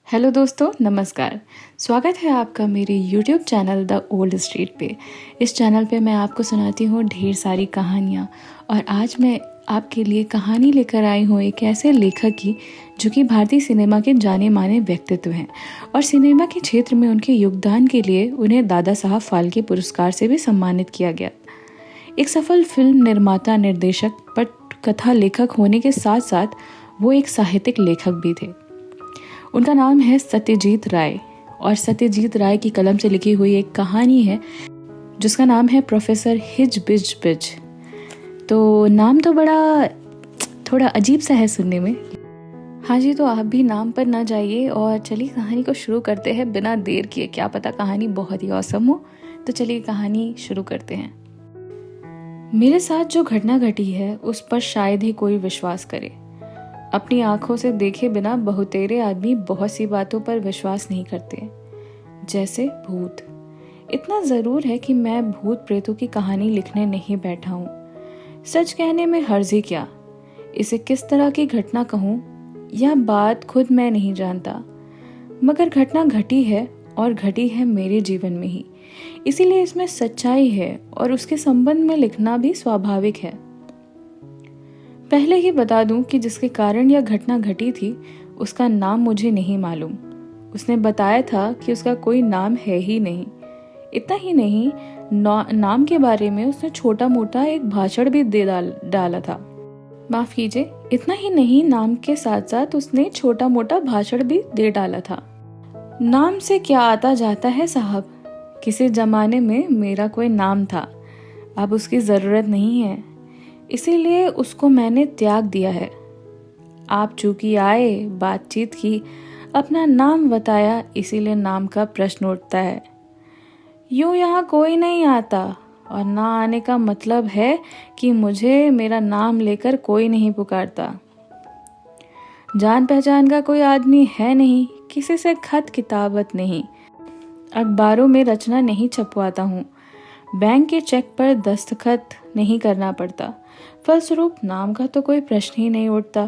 Hello दोस्तों, नमस्कार। स्वागत है आपका मेरे YouTube channel the old street पे। इस चैनल पे मैं आपको सुनाती हूँ ढेर सारी कहानियाँ। और आज मैं आपके लिए कहानी लेकर आई हूँ एक ऐसे लेखक की जो कि भारतीय सिनेमा के जाने माने व्यक्तित्व हैं और सिनेमा के क्षेत्र में उनके योगदान के लिए उन्हें दादा साहब फाल्के पुरस्कार से भी सम्मानित किया गया। एक सफल फिल्म निर्माता, निर्देशक, पटकथा लेखक होने के साथ साथ वो एक साहित्यिक लेखक भी थे। उनका नाम है सत्यजीत राय और सत्यजीत राय की कलम से लिखी हुई एक कहानी है जिसका नाम है प्रोफेसर हिज बिज बिज। तो नाम तो बड़ा थोड़ा अजीब सा है सुनने में। हाँ जी, तो आप भी नाम पर ना जाइए और चलिए कहानी को शुरू करते हैं बिना देर किए। क्या पता कहानी बहुत ही औसम हो। तो चलिए कहानी शुरू करते हैं। मेरे साथ जो घटना घटी है उस पर शायद ही कोई विश्वास करे। अपनी आंखों से देखे बिना बहुतेरे आदमी बहुत सी बातों पर विश्वास नहीं करते, जैसे भूत। इतना जरूर है कि मैं भूत प्रेतों की कहानी लिखने नहीं बैठा हूँ। सच कहने में हर्जी क्या, इसे किस तरह की घटना कहूँ यह बात खुद मैं नहीं जानता, मगर घटना घटी है और घटी है मेरे जीवन में ही, इसीलिए इसमें सच्चाई है और उसके संबंध में लिखना भी स्वाभाविक है। पहले ही बता दूं कि जिसके कारण यह घटना घटी थी उसका नाम मुझे नहीं मालूम। उसने बताया था कि उसका कोई नाम है ही नहीं। इतना ही नहीं, नाम के बारे में उसने छोटा मोटा एक भाषण भी दे डाला था। माफ कीजिए, इतना ही नहीं, नाम के साथ साथ उसने छोटा मोटा भाषण भी दे डाला था। नाम से क्या आता जाता है साहब। किसी जमाने में मेरा कोई नाम था, अब उसकी जरूरत नहीं है, इसीलिए उसको मैंने त्याग दिया है। आप चूंकि आए, बातचीत की, अपना नाम बताया, इसीलिए नाम का प्रश्न उठता है। यूं यहाँ कोई नहीं आता और ना आने का मतलब है कि मुझे मेरा नाम लेकर कोई नहीं पुकारता। जान पहचान का कोई आदमी है नहीं, किसी से खत किताबत नहीं, अखबारों में रचना नहीं छपवाता हूँ, बैंक के चेक पर दस्तखत नहीं करना पड़ता। फलस्वरूप नाम का तो कोई प्रश्न ही नहीं उठता।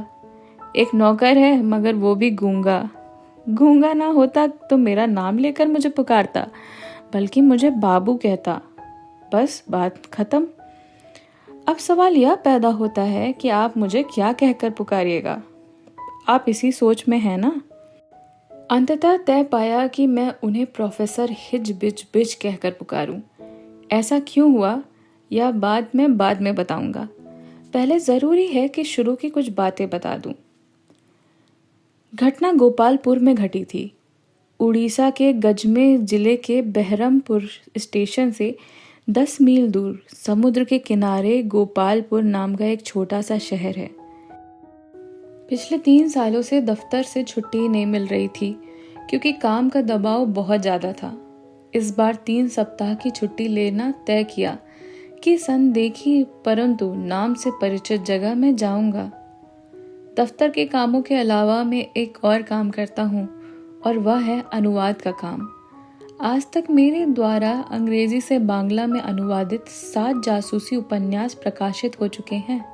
एक नौकर है, मगर वो भी गूंगा ना होता तो मेरा नाम लेकर मुझे पुकारता, बल्कि मुझे बाबू कहता। बस बात खत्म। अब सवाल यह पैदा होता है कि आप मुझे क्या कहकर पुकारिएगा। आप इसी सोच में हैं ना। अंततः तय पाया कि मैं उन्हें प्रोफेसर हिज बिज बिज कहकर पुकारूं। ऐसा क्यों हुआ यह बात मैं बाद में बताऊंगा। पहले जरूरी है कि शुरू की कुछ बातें बता दूं। घटना गोपालपुर में घटी थी। उड़ीसा के गजमेर जिले के बहरमपुर स्टेशन से 10 मील दूर समुद्र के किनारे गोपालपुर नाम का एक छोटा सा शहर है। पिछले 3 सालों से दफ्तर से छुट्टी नहीं मिल रही थी क्योंकि काम का दबाव बहुत ज्यादा था। इस बार 3 सप्ताह की छुट्टी लेना तय किया कि अनदेखी परंतु नाम से परिचित जगह में जाऊंगा। दफ्तर के कामों के अलावा मैं एक और काम करता हूँ और वह है अनुवाद का काम। आज तक मेरे द्वारा अंग्रेजी से बांग्ला में अनुवादित 7 जासूसी उपन्यास प्रकाशित हो चुके हैं।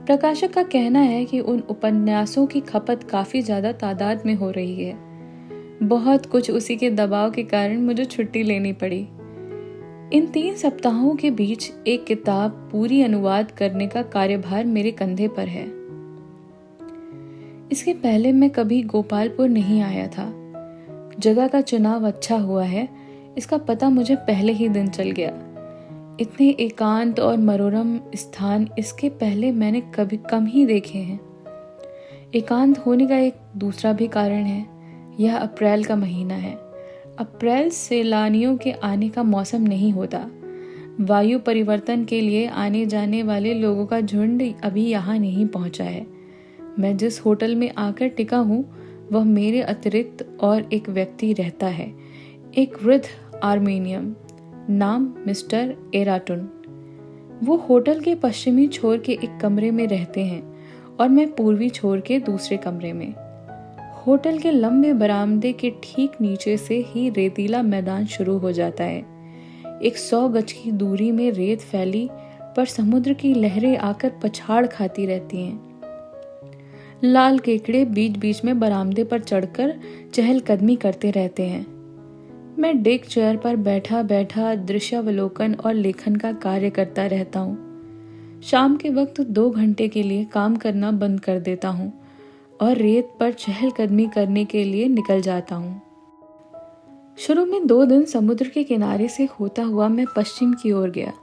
प्रकाशक का कहना है कि उन उपन्यासों की खपत काफी ज्यादा तादाद में हो रही है। बहुत कुछ उसी के दबाव के कारण मुझे छुट्टी लेनी पड़ी। इन 3 सप्ताहों के बीच एक किताब पूरी अनुवाद करने का कार्यभार मेरे कंधे पर है। इसके पहले मैं कभी गोपालपुर नहीं आया था। जगह का चुनाव अच्छा हुआ है, इसका पता मुझे पहले ही दिन चल गया। इतने एकांत और मनोरम स्थान इसके पहले मैंने कभी कम ही देखे हैं। एकांत होने का एक दूसरा भी कारण है, यह अप्रैल का महीना है। अप्रैल सैलानियों के आने का मौसम नहीं होता। वायु परिवर्तन के लिए आने जाने वाले लोगों का झुंड अभी यहाँ नहीं पहुंचा है। मैं जिस होटल में आकर टिका हूँ वह मेरे अतिरिक्त और एक व्यक्ति रहता है, एक वृद्ध आर्मेनियन, नाम मिस्टर एराटुन। वो होटल के पश्चिमी छोर के एक कमरे में रहते हैं और मैं पूर्वी छोर के दूसरे कमरे में। होटल के लंबे बरामदे के ठीक नीचे से ही रेतीला मैदान शुरू हो जाता है। एक 100 गज की दूरी में रेत फैली पर समुद्र की लहरें आकर पछाड़ खाती रहती हैं। लाल केकड़े बीच बीच में बरामदे पर चढ़कर चहलकदमी करते रहते हैं। मैं डेक चेयर पर बैठा बैठा दृश्यावलोकन और लेखन का कार्य करता रहता हूँ। शाम के वक्त 2 घंटे के लिए काम करना बंद कर देता हूँ और रेत पर चहलकदमी करने के लिए निकल जाता हूँ। शुरू में 2 दिन समुद्र के किनारे से होता हुआ मैं पश्चिम की ओर गया।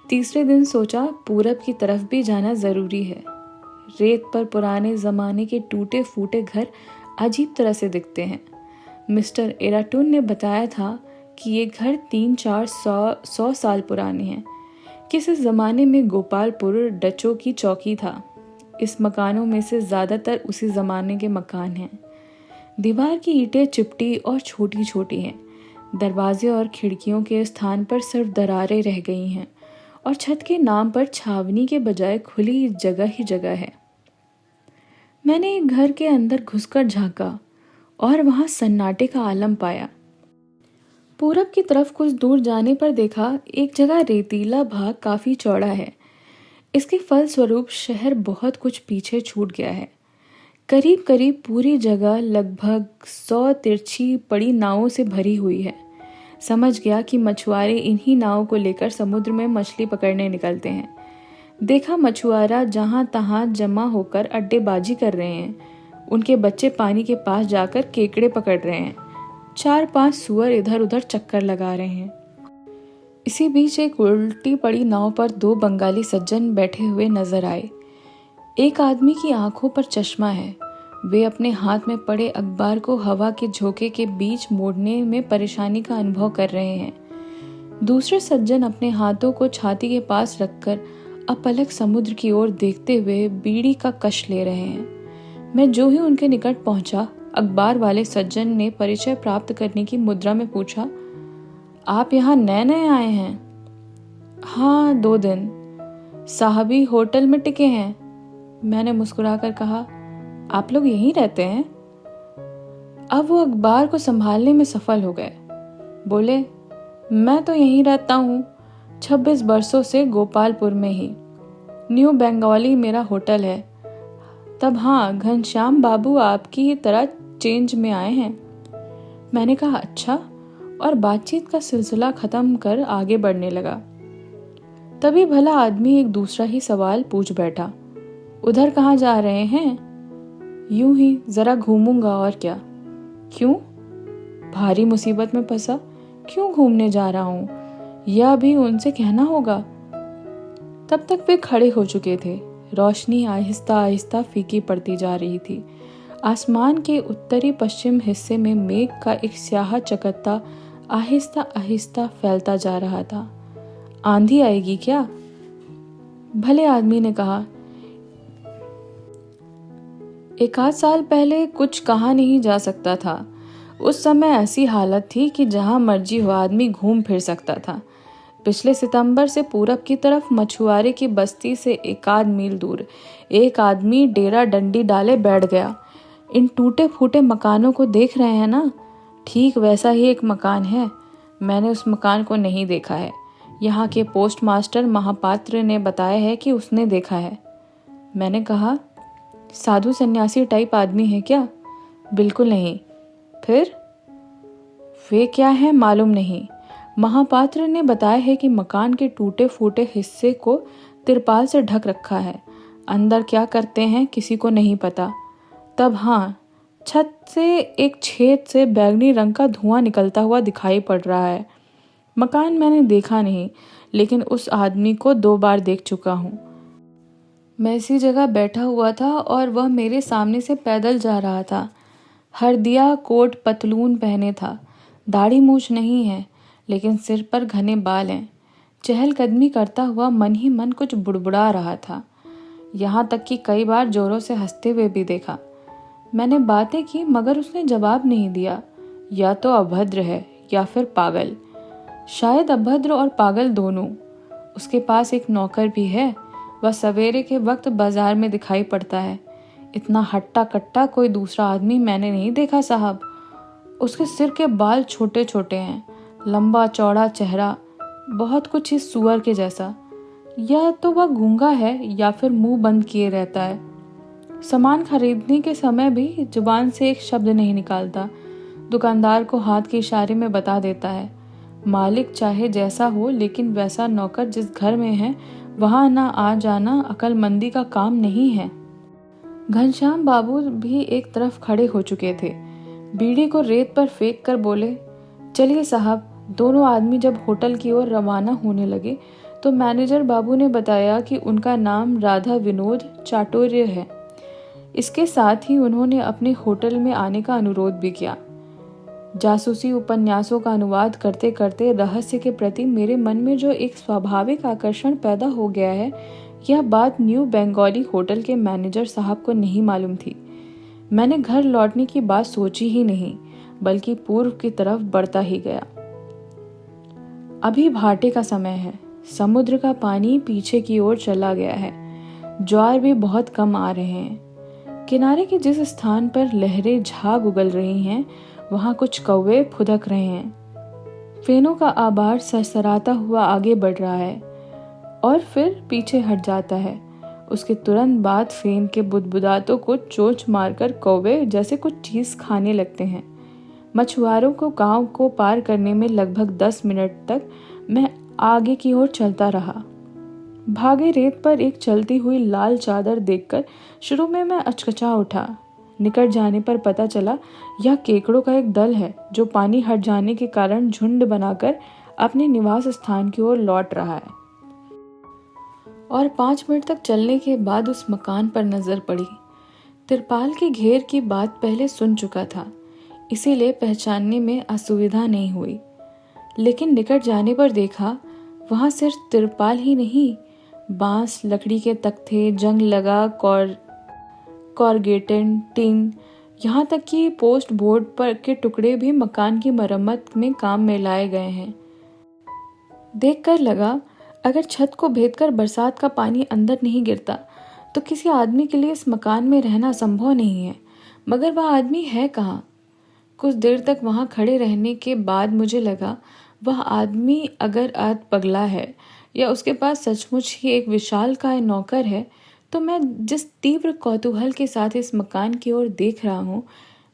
तीसरे दिन सोचा पूरब की तरफ भी जाना जरूरी है। रेत पर पुराने जमाने के टूटे फूटे घर अजीब तरह से दिखते हैं। मिस्टर एराटून ने बताया था कि ये घर 300-400 साल पुराने हैं। किसी ज़माने में गोपालपुर डचों की चौकी था। इस मकानों में से ज़्यादातर उसी ज़माने के मकान हैं। दीवार की ईंटें चिपटी और छोटी छोटी हैं। दरवाजे और खिड़कियों के स्थान पर सिर्फ दरारें रह गई हैं और छत के नाम पर छावनी के बजाय खुली जगह ही जगह है। मैंने एक घर के अंदर घुसकर झांका और वहां सन्नाटे का आलम पाया। पूरब की तरफ कुछ दूर जाने पर देखा एक जगह रेतीला भाग काफी चौड़ा है। इसके फलस्वरूप शहर बहुत कुछ पीछे छूट गया है। करीब करीब पूरी जगह लगभग 100 तिरछी पड़ी नावों से भरी हुई है। समझ गया कि मछुआरे इन्हीं नावों को लेकर समुद्र में मछली पकड़ने निकलते हैं। देखा मछुआरा जहां तहां जमा होकर अड्डेबाजी कर रहे हैं। उनके बच्चे पानी के पास जाकर केकड़े पकड़ रहे हैं। 4-5 सुअर इधर उधर चक्कर लगा रहे हैं। इसी बीच एक उल्टी पड़ी नाव पर 2 बंगाली सज्जन बैठे हुए नजर आए। एक आदमी की आंखों पर चश्मा है। वे अपने हाथ में पड़े अखबार को हवा के झोंके के बीच मोड़ने में परेशानी का अनुभव कर रहे हैं। दूसरे सज्जन अपने हाथों को छाती के पास रखकर अपलक समुद्र की ओर देखते हुए बीड़ी का कश ले रहे हैं। मैं जो ही उनके निकट पहुंचा, अखबार वाले सज्जन ने परिचय प्राप्त करने की मुद्रा में पूछा, आप यहाँ नए नए आए हैं? हाँ, 2 दिन। साहबी होटल में टिके हैं? मैंने मुस्कुराकर कहा, आप लोग यहीं रहते हैं? अब वो अखबार को संभालने में सफल हो गए। बोले, मैं तो यहीं रहता हूँ, 26 बरसों से गोपालपुर में ही। न्यू बंगाली मेरा होटल है। तब हाँ, घनश्याम बाबू आपकी ही तरह चेंज में आए हैं। मैंने कहा अच्छा, और बातचीत का सिलसिला खत्म कर आगे बढ़ने लगा। तभी भला आदमी एक दूसरा ही सवाल पूछ बैठा, उधर कहाँ जा रहे हैं? यूं ही जरा घूमूंगा और क्या। क्यों? भारी मुसीबत में फंसा, क्यों घूमने जा रहा हूं, यह भी उनसे कहना होगा। तब तक वे खड़े हो चुके थे। रोशनी आहिस्ता आहिस्ता फीकी पड़ती जा रही थी। आसमान के उत्तरी पश्चिम हिस्से में मेघ का एक स्याह चकत्ता आहिस्ता आहिस्ता फैलता जा रहा था। आंधी आएगी क्या? भले आदमी ने कहा, 1 साल पहले कुछ कहा नहीं जा सकता था। उस समय ऐसी हालत थी कि जहां मर्जी हो आदमी घूम फिर सकता था। पिछले सितंबर से पूरब की तरफ मछुआरे की बस्ती से 1 मील दूर एक आदमी डेरा डंडी डाले बैठ गया। इन टूटे फूटे मकानों को देख रहे हैं ना? ठीक वैसा ही एक मकान है। मैंने उस मकान को नहीं देखा है। यहाँ के पोस्ट मास्टर महापात्र ने बताया है कि उसने देखा है। मैंने कहा, साधु सन्यासी टाइप आदमी है क्या? बिल्कुल नहीं। फिर? वे क्या है मालूम नहीं। महापात्र ने बताया है कि मकान के टूटे फूटे हिस्से को तिरपाल से ढक रखा है। अंदर क्या करते हैं किसी को नहीं पता। तब हाँ, छत से एक छेद से बैंगनी रंग का धुआं निकलता हुआ दिखाई पड़ रहा है। मकान मैंने देखा नहीं, लेकिन उस आदमी को 2 बार देख चुका हूँ। मैं इसी जगह बैठा हुआ था और वह मेरे सामने से पैदल जा रहा था। हरदिया कोट पतलून पहने था। दाढ़ी मूछ नहीं है, लेकिन सिर पर घने बाल हैं। चहलकदमी करता हुआ मन ही मन कुछ बुड़बुड़ा रहा था। यहाँ तक कि कई बार जोरों से हंसते हुए भी देखा। मैंने बातें की मगर उसने जवाब नहीं दिया। या तो अभद्र है या फिर पागल। शायद अभद्र और पागल दोनों। उसके पास एक नौकर भी है। वह सवेरे के वक्त बाजार में दिखाई पड़ता है। इतना हट्टा कट्टा कोई दूसरा आदमी मैंने नहीं देखा साहब। उसके सिर के बाल छोटे छोटे हैं, लंबा चौड़ा चेहरा, बहुत कुछ इस सुअर के जैसा। या तो वह गूंगा है या फिर मुंह बंद किए रहता है। सामान खरीदने के समय भी जुबान से एक शब्द नहीं निकालता। दुकानदार को हाथ के इशारे में बता देता है। मालिक चाहे जैसा हो, लेकिन वैसा नौकर जिस घर में है वहां ना आ जाना अक्लमंदी का काम नहीं है। घनश्याम बाबू भी एक तरफ खड़े हो चुके थे। बीड़ी को रेत पर फेंक कर बोले, चलिए साहब। दोनों आदमी जब होटल की ओर रवाना होने लगे तो मैनेजर बाबू ने बताया कि उनका नाम राधा विनोद चाटुर्य है। इसके साथ ही उन्होंने अपने होटल में आने का अनुरोध भी किया। जासूसी उपन्यासों का अनुवाद करते करते रहस्य के प्रति मेरे मन में जो एक स्वाभाविक आकर्षण पैदा हो गया है, यह बात न्यू बंगाली होटल के मैनेजर साहब को नहीं मालूम थी। मैंने घर लौटने की बात सोची ही नहीं, बल्कि पूर्व की तरफ बढ़ता ही गया। अभी भाटे का समय है। समुद्र का पानी पीछे की ओर चला गया है। ज्वार भी बहुत कम आ रहे हैं। किनारे के जिस स्थान पर लहरें झाग उगल रही हैं, वहां कुछ कौवे फुदक रहे हैं। फेनों का आबार सरसराता हुआ आगे बढ़ रहा है और फिर पीछे हट जाता है। उसके तुरंत बाद फेन के बुदबुदातों को चोंच मारकर कौवे जैसे कुछ चीज खाने लगते हैं। मछुआरों को गांव को पार करने में लगभग 10 मिनट तक मैं आगे की ओर चलता रहा। भागे रेत पर एक चलती हुई लाल चादर देखकर शुरू में मैं अचकचा उठा। निकट जाने पर पता चला यह केकड़ों का एक दल है जो पानी हट जाने के कारण झुंड बनाकर अपने निवास स्थान की ओर लौट रहा है। और 5 मिनट तक चलने के बाद उस मकान पर नजर पड़ी। तिरपाल के घेर की बात पहले सुन चुका था, इसीलिए पहचानने में असुविधा नहीं हुई। लेकिन निकट जाने पर देखा, वहां सिर्फ तिरपाल ही नहीं, बांस, लकड़ी के तख्ते, जंग लगा कॉर्गेटेड टिन, यहाँ तक कि पोस्ट बोर्ड पर के टुकड़े भी मकान की मरम्मत में काम में लाए गए हैं। देखकर लगा, अगर छत को भेदकर बरसात का पानी अंदर नहीं गिरता तो किसी आदमी के लिए इस मकान में रहना संभव नहीं है। मगर वह आदमी है कहाँ? कुछ देर तक वहां खड़े रहने के बाद मुझे लगा, वह आदमी अगर आज पगला है या उसके पास सचमुच ही एक विशालकाय नौकर है, तो मैं जिस तीव्र कौतूहल के साथ इस मकान की ओर देख रहा हूँ,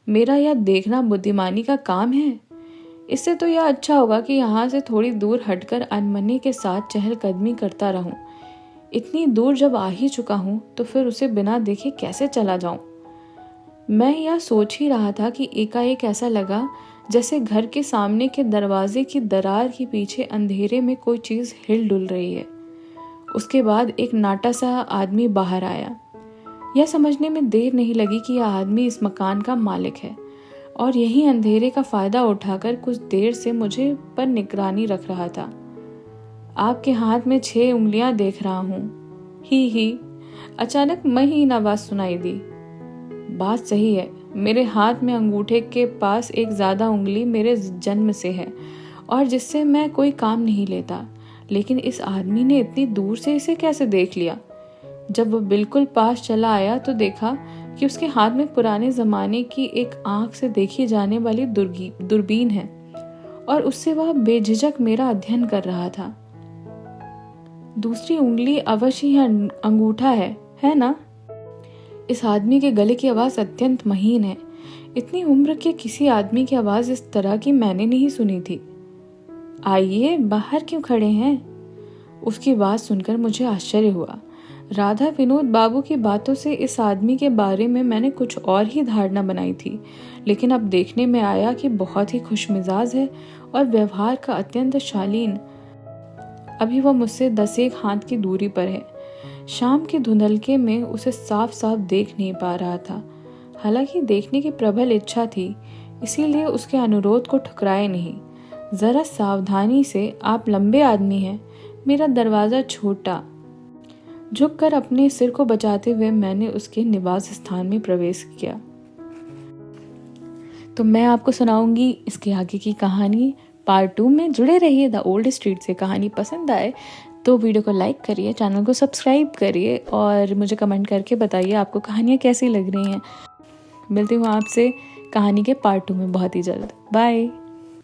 मेरा यह देखना बुद्धिमानी का काम है? इससे तो यह अच्छा होगा कि यहाँ से थोड़ी दूर हटकर अनमने के साथ चहलकदमी करता रहूं। इतनी दूर जब आ ही चुका हूँ तो फिर उसे बिना देखे कैसे चला जाऊं? मैं यह सोच ही रहा था कि एकाएक ऐसा लगा जैसे घर के सामने के दरवाजे की दरार के पीछे अंधेरे में कोई चीज हिल डुल रही है। उसके बाद एक नाटा सा आदमी बाहर आया। यह समझने में देर नहीं लगी कि यह आदमी इस मकान का मालिक है और यही अंधेरे का फायदा उठाकर कुछ देर से मुझे पर निगरानी रख रहा था। आपके हाथ में 6 उंगलियां देख रहा हूं। ही अचानक महीन आवाज सुनाई दी। बात सही है, मेरे हाथ में अंगूठे के पास एक ज्यादा उंगली मेरे जन्म से है और जिससे मैं कोई काम नहीं लेता। लेकिन इस आदमी ने इतनी दूर से इसे कैसे देख लिया? जब वह बिल्कुल पास चला आया तो देखा कि उसके हाथ में पुराने जमाने की एक आंख से देखी जाने वाली दूरबीन है और उससे वह बेझिझक मेरा अध्ययन कर रहा था। दूसरी उंगली अवश्य ही अंगूठा है ना? इस आदमी के गले की आवाज अत्यंत महीन है। इतनी उम्र के किसी आदमी की आवाज इस तरह की मैंने नहीं सुनी थी। आइए, बाहर क्यों खड़े हैं? उसकी बात सुनकर मुझे आश्चर्य हुआ। राधा विनोद बाबू की बातों से इस आदमी के बारे में मैंने कुछ और ही धारणा बनाई थी, लेकिन अब देखने में आया कि बहुत ही खुशमिजाज है और व्यवहार का अत्यंत शालीन। अभी वह मुझसे 10 हाथ की दूरी पर है। शाम के धुंधलके में उसे साफ साफ देख नहीं पा रहा था। हालांकि देखने की प्रबल इच्छा थी, इसीलिए उसके अनुरोध को ठुकराए नहीं। जरा सावधानी से, आप लंबे आदमी हैं। मेरा दरवाजा छोटा। झुककर अपने सिर को बचाते हुए मैंने उसके निवास स्थान में प्रवेश किया। तो मैं आपको सुनाऊंगी इसके आगे की कहानी पार्ट 2 में। जुड़े रहिए द ओल्ड स्ट्रीट से। कहानी पसंद आए तो वीडियो को लाइक करिए, चैनल को सब्सक्राइब करिए और मुझे कमेंट करके बताइए आपको कहानियाँ कैसी लग रही हैं। मिलती हूँ आपसे कहानी के पार्ट 2 में बहुत ही जल्द। बाय।